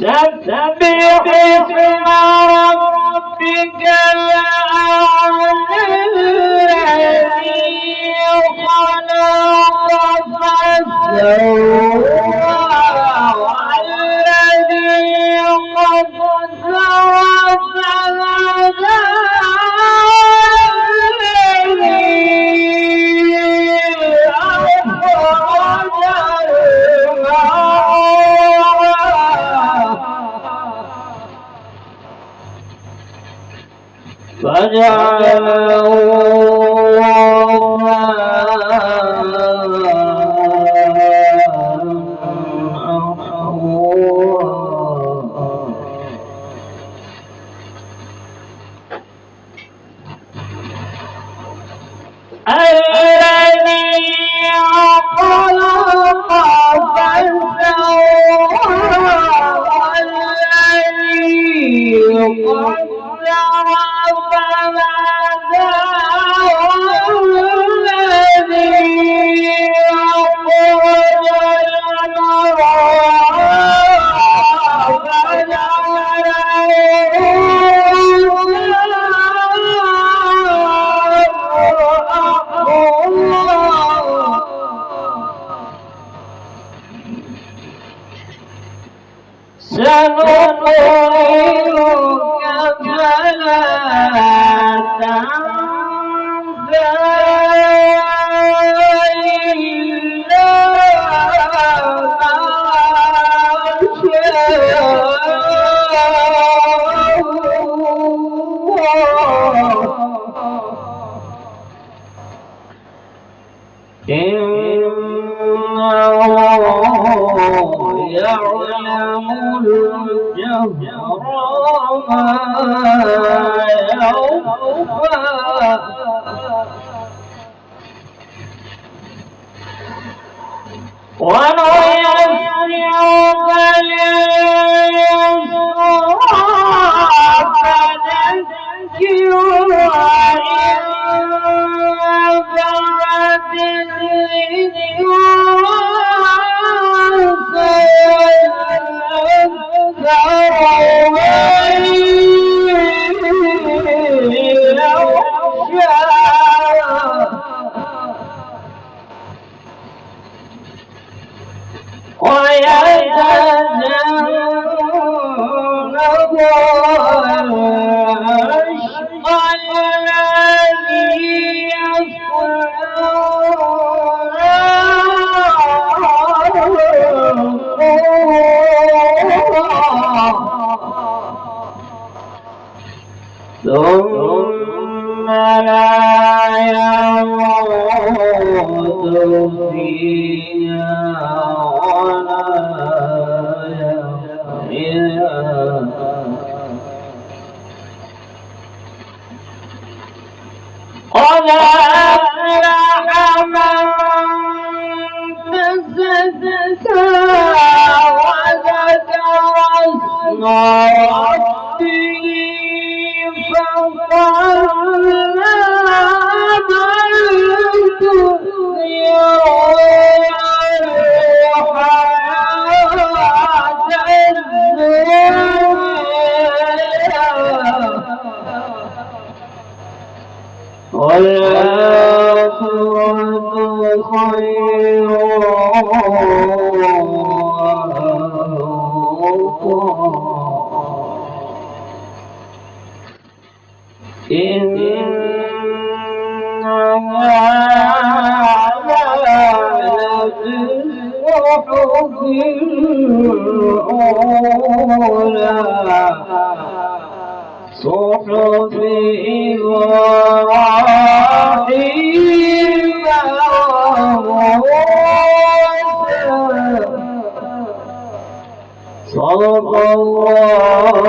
سبح اسم ربك الأعلى الذي خلق فسوى والذي قدر فهدى فجعله الذي خلق فسوى والذي قدر فهدى والذي أخرج سنقرئك فلا تنسى إلا ما شاء إنه يعلم الجهر وما يخفى ونيسرك لليسرى فذكر وإن نفعت الذكرى ثم لا يموت فيها ولا يحيا قد أفلح من تزكى وذكر اسم ربه فصلى بل تؤثرون الحياة الدنيا والآخرة خير إن هذا لفي الصحف الأولى صحف إبراهيم وموسى صدق الله